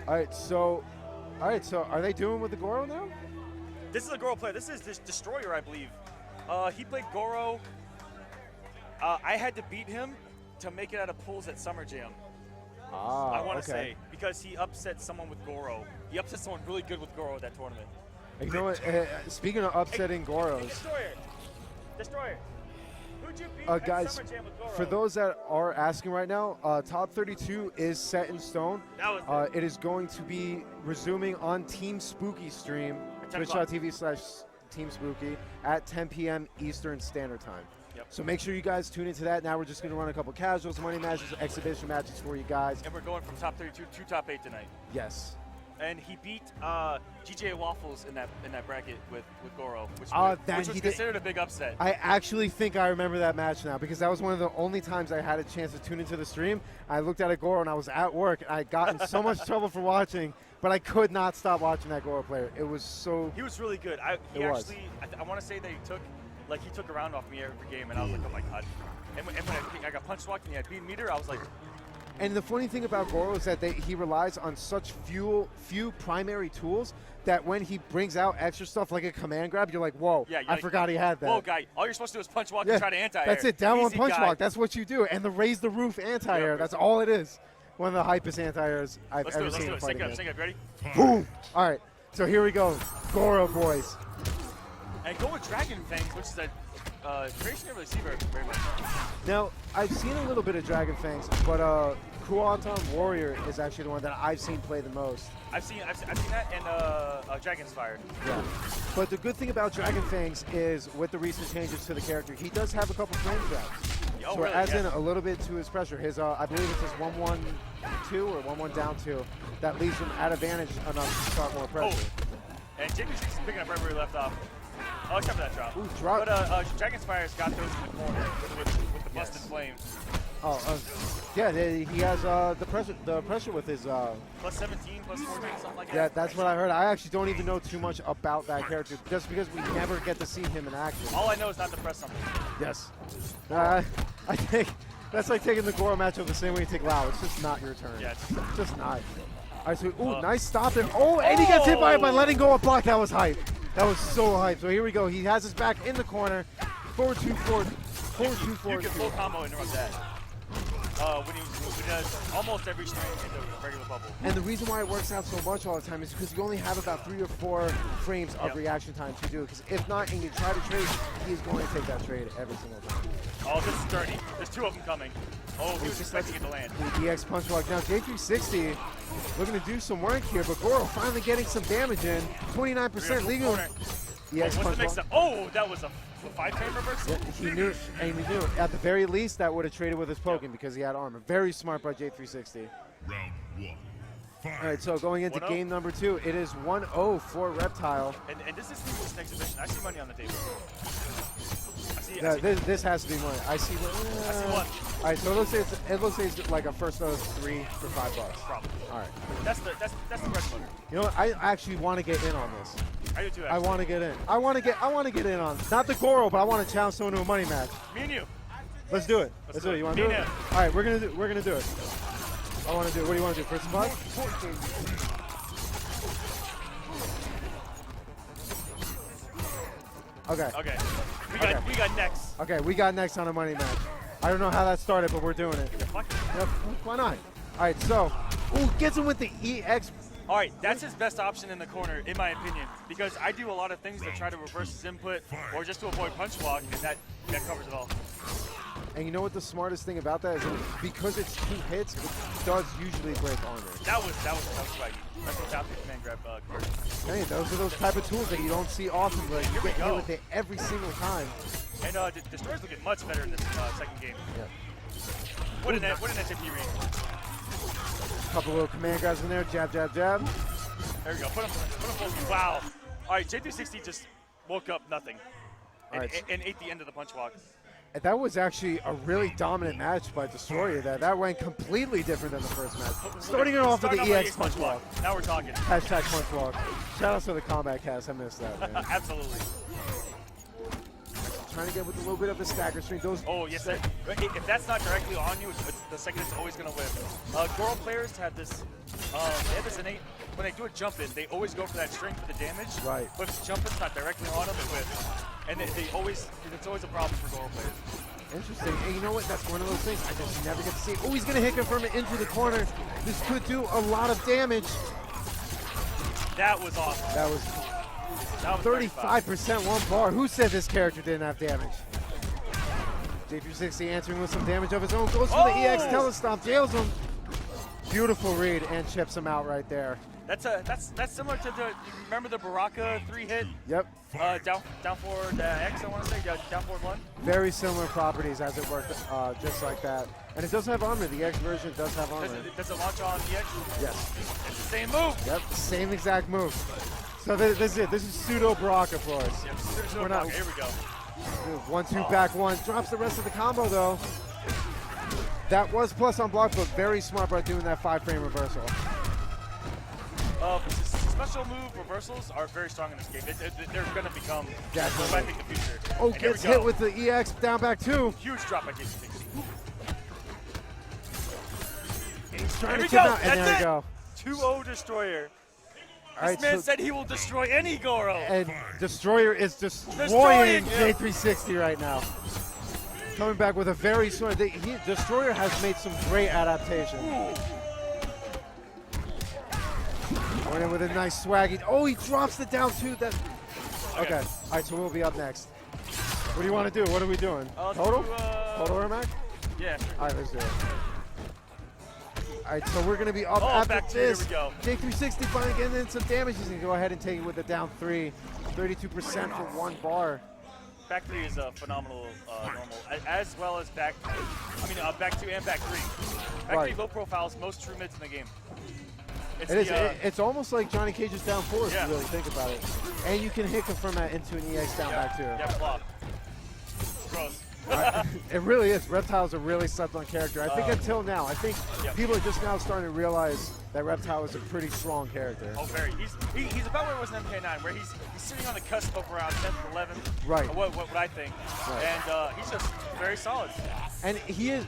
All right, so are they doing with the Goro now? This is a Goro player. This is this Destroyer, I believe. He played Goro. I had to beat him to make it out of pools at Summer Jam. I want to say, because he upset someone with Goro. He upset someone really good with Goro at that tournament. You know what? Speaking of upsetting Goros. Destroyer. Who'd you beat at guys, Summer Jam with Goro? for those that are asking right now, top 32 is set in stone. That was it is going to be resuming on Team Spooky stream, twitch.tv/Team Spooky at 10 p.m. Eastern Standard Time. Yep. So make sure you guys tune into that. Now we're just going to run a couple casuals, money matches, exhibition matches for you guys. And we're going from top 32 to top 8 tonight. Yes. And he beat GJ Waffles in that bracket with Goro, which was considered a big upset. I actually think I remember that match now because that was one of the only times I had a chance to tune into the stream. I looked at a Goro and I was at work and I got in so much trouble for watching, but I could not stop watching that Goro player. It was so. He was really good. I want to say that he took a round off me every game, and I was like, oh my god. And when I got punch walked and he had beat meter, I was like. And the funny thing about Goro is that he relies on such few primary tools that when he brings out extra stuff like a command grab, you're like, whoa, I forgot he had that. Whoa, guy, all you're supposed to do is punch walk and try to anti-air. That's it, down one punch guy. walk. That's what you do. And the raise the roof anti-air, that's all it is. One of the hypest anti-airs I've ever seen. Let's do it. Sync up. Ready? Boom. All right, so here we go. Goro boys. And go with Dragon Fangs, which is a creation you never really see very much. Now, I've seen a little bit of Dragon Fangs, but Kuatan Warrior is actually the one that I've seen play the most. I've seen that and Dragon's Fire. Yeah. But the good thing about Dragon Fangs is with the recent changes to the character, he does have a couple frame grabs. Oh, so really? it adds in a little bit to his pressure. His, I believe it's his 1-1-2 or 1-1 down 2 that leaves him at advantage enough to start more pressure. Oh. And J360 is picking up right where he left off. Oh, except for that drop. Ooh, drop. But Dragon's Fire's got those in the corner with the busted flames. Oh, yeah, he has the pressure with his. Plus 17, plus 14, something like that. Yeah, that's what I heard. I actually don't even know too much about that character, just because we never get to see him in action. All I know is not to press something. Yes. I think that's like taking the Goro matchup the same way you take Lao. It's just not your turn. Yeah, it's just not. All right, so nice stop there. Oh, and he gets hit by it by letting go of block. That was hype. That was so hype. So here we go. He has his back in the corner. 4-2-4. 4-2-4. You can full combo interrupt that. When he does almost every string in the regular bubble. And the reason why it works out so much all the time is because you only have about 3 or 4 frames of reaction time to do it. Because if not, and you try to trade, he's going to take that trade every single time. Oh, this is dirty. There's 2 of them coming. Oh, he was expecting it to land. The EX punch walk. Now, J360 looking to do some work here, but Goro finally getting some damage in. 29% legal. EX punch walk. Oh, that was a 5-frame reversal? Yeah, he knew, and he knew. At the very least, that would have traded with his Pokken because he had armor. Very smart by J360. Round 1. Fight. All right, so going into game number 2, it is 1-0 for Reptile. And this is the exhibition. I see money on the table. This has to be money. I see 1. All right, so it looks like it's like a first of 3 for $5. Probably. All right. That's the bread butter. You know what? I actually want to get in on this. I do too. Actually. I want to get in. I want to get in on not the Goro, but I want to challenge someone to a money match. Me and you. Let's do it. Let's do it. You want to do it? All right, we're gonna do it. I want to do it. What do you want to do? First spot? Okay. Okay. We got next. Okay, we got next on a money match. I don't know how that started, but we're doing it. Yep. Why not? All right, so, gets him with the EX. All right, that's his best option in the corner, in my opinion, because I do a lot of things to try to reverse his input or just to avoid punch walk, and that covers it all. And you know what the smartest thing about that is? Because it's 2 hits, it does usually break armor. That was right. That's what down command grab card. Hey, those are those type of tools that you don't see often, but you get hit with it every single time. And Destroyer's looking much better in this second game. Yeah. What an SAP read. Couple little command grabs in there, jab, jab, jab. There we go. Put him full. Wow. All right, J360 just woke up nothing and ate the end of the punch walk. And that was actually a really dominant match by Destroyer. That went completely different than the first match. Starting it off with the EX punch walk. Now we're talking. Hashtag punch walk. Shout out to the Combat Cast. I missed that, man. Absolutely. Trying to get with a little bit of a stagger string. Oh, yes, sir. If that's not directly on you, the second it's always going to live. Goro players have this resonate. When they do a jump in, they always go for that string for the damage. Right. But if the jump in's not directly on them, it whips. And they always, it's always a problem for Goro players. Interesting. And you know what? That's one of those things I just never get to see. Oh, he's going to hit confirm it into the corner. This could do a lot of damage. That was awesome. That was 35% one bar. Who said this character didn't have damage? J360 answering with some damage of his own. Goes for the EX telestomp, jails him. Beautiful read and chips him out right there. That's similar to the, you remember the Baraka 3-hit? Yep. Down forward X, I want to say, down forward 1. Very similar properties as it worked, just like that. And it does have armor. The X version does have armor. Does it launch on EX? Yes. It's the same move. Yep, same exact move. So this is it. This is pseudo Baraka for us. Yep, We're not. Here we go. 1-2 back 1. Drops the rest of the combo though. That was plus on block, but very smart by doing that 5-frame reversal. Special move reversals are very strong in this game. They're going to become, Definitely. I think, the future. Oh, And gets hit with the EX down back 2. Huge drop by J360. He's trying There to we chip go. out, and there we go. 2-0 Destroyer. All This right, man so- said he will destroy any Goro. And Destroyer is destroying Destroying him. J360 right now. Coming back with a very smart. Destroyer has made some great adaptations. Going in with a nice swaggy. Oh, he drops the down 2. That. Okay. All right, so we'll be up next. What do you want to do? What are we doing? Total? Total or Mac? Yeah, sure. All right, let's do it. All right, so we're going to be up Oh, after back 2, this. here we go. J360 finally getting in some damage. He's going to go ahead and take it with the down 3. 32% for 1 bar. Back 3 is a phenomenal normal, as well as back 2 and back 3. Back 3 low profiles, most true mids in the game. It's almost like Johnny Cage's down 4 if Yeah. you really think about it. And you can hit confirm that into an EX down back 2. Yeah, flop. Gross. It really is. Reptile's a really slept on character. I think until now. I think people are just now starting to realize that Reptile is a pretty strong character. Oh, very. He's about where it was in MK9, where he's sitting on the cusp of around 10th, 11th. Right. What I think. Right. And he's just very solid. And he is,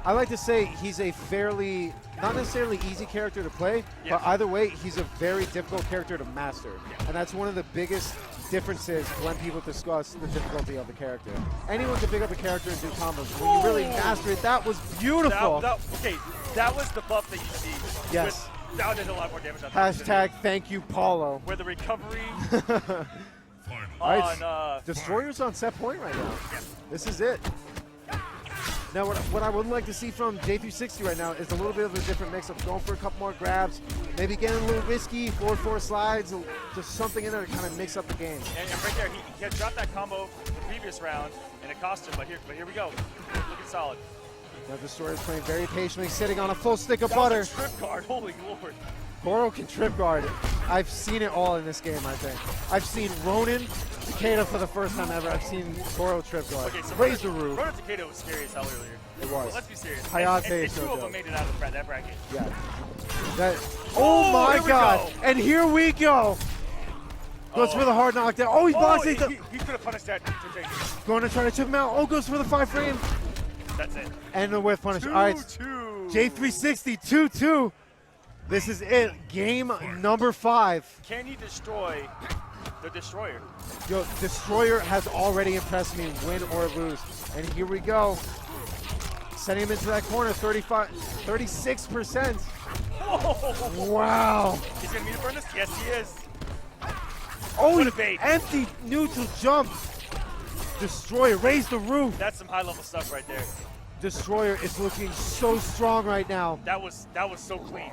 I like to say he's a fairly, not necessarily easy character to play, but either way, he's a very difficult character to master. And that's one of the biggest differences when people discuss the difficulty of the character. Anyone can pick up a character and do combos. When you really master it, that was beautiful. That was the buff that you see. Yes. That did a lot more damage. Hashtag thank you, Paulo. Where the recovery All on right, Destroyer's on set point right now. This is it. Now, what I would like to see from J360 right now is a little bit of a different mix-up, going for a couple more grabs, maybe getting a little risky, 4-4 slides, just something in there to kind of mix up the game. And right there, he had dropped that combo the previous round, and it cost him, but here we go. Looking solid. Now Destroyer's playing very patiently, sitting on a full stick of That butter. was a trip guard, holy lord. Goro can trip guard. I've seen it all in this game, I think. I've seen Ronin, Takeda for the first time ever. I've seen Goro trip guard. Okay, so Raise the roof. Ronin Takeda was scary as hell earlier. It was. But let's be serious. Hayate and is so two of dope. them made it out of that bracket. Yeah. Oh my here we god. go. And here we go. Goes for the hard knockdown. Oh, he's boxing. He could have punished that. Going to try to chip him out. Oh, goes for the 5-frame. That's it. And the whiff punish. All right. 2-2. J360, 2-2. This is it. Game number 5. Can he destroy the Destroyer? Yo, Destroyer has already impressed me, win or lose. And here we go. Sending him into that corner, 36%. Whoa. Wow. He's going to meet a burn this? Yes, he is. Oh, What a bait. empty neutral jump. Destroyer, raise the roof. That's some high-level stuff right there. Destroyer is looking so strong right now. That was so clean.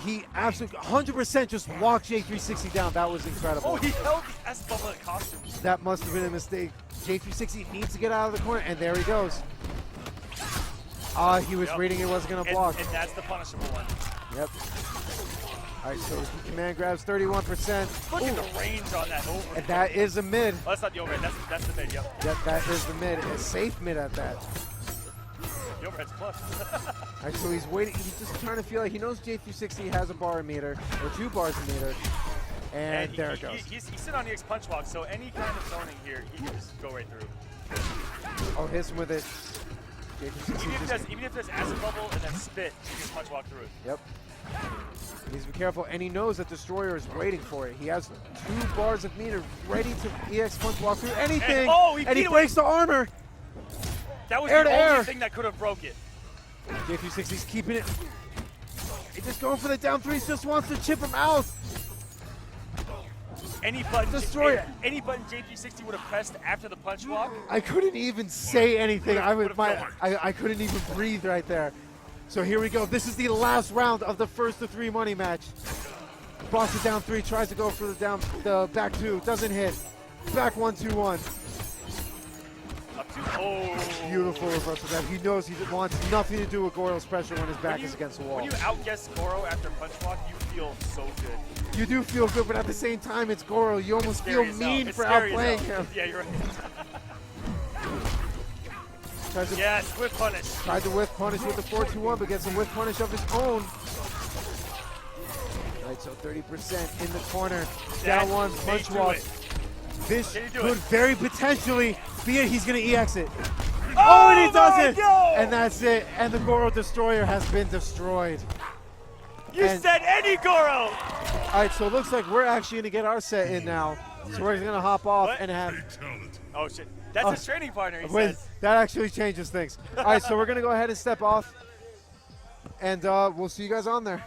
He absolutely 100% just walked J360 down. That was incredible. Oh, he held the S-Bubble costume. That must have been a mistake. J360 needs to get out of the corner, and there he goes. He was reading it wasn't going to block. And that's the punishable one. Yep. All right, so he command grabs 31%. Look at the range on that overhead. And that is a mid. Oh, that's not the overhead. That's the mid, yep. Yep, that is the mid. A safe mid at that. The overhead's plus. All right, so he's waiting. He's just trying to feel like he knows J360 has a bar meter, or 2 bars a meter. And there it goes. He's sitting on the X punch walk, so any kind of zoning here, he can just go right through. Oh, hits him with it. Even if there's acid bubble and then spit, he can punch walk through it. Yep. Needs to be careful, and he knows that Destroyer is waiting for it. He has 2 bars of meter ready to EX punch walk through anything, and he breaks the armor. That was Air the to only air. thing that could have broke it. J360's keeping it. He's just going for the down 3, just wants to chip him out. Any button, Destroyer. any button J360 would have pressed after the punch walk. I couldn't even say anything. I Would've couldn't even breathe right there. So here we go. This is the last round of the first of 3 money match. Boss is down 3, tries to go for the back 2, doesn't hit. Back 1, 2, 1. Up to, oh. Beautiful reversal grab. He knows he wants nothing to do with Goro's pressure when his back is against the wall. When you outguess Goro after punch walk, you feel so good. You do feel good, but at the same time, it's Goro. You almost feel Scary as hell. mean It's for scary as outplaying hell. him. Yeah, you're right. Tries to, Yes, whip punish. tried to whiff punish with the 4-2-1, but gets a whiff punish of his own. Right, so 30% in the corner. Down 1, punch walk. This could very potentially be it. He's going to EX it. Oh, and he does it! No! And that's it. And the Goro Destroyer has been destroyed. You And- said any Goro! All right, so it looks like we're actually going to get our set in now. So we're going to hop off What? and have... Fatality. Oh shit, that's his training partner, he Wait, says. that actually changes things. All right, so we're going to go ahead and step off. And we'll see you guys on there.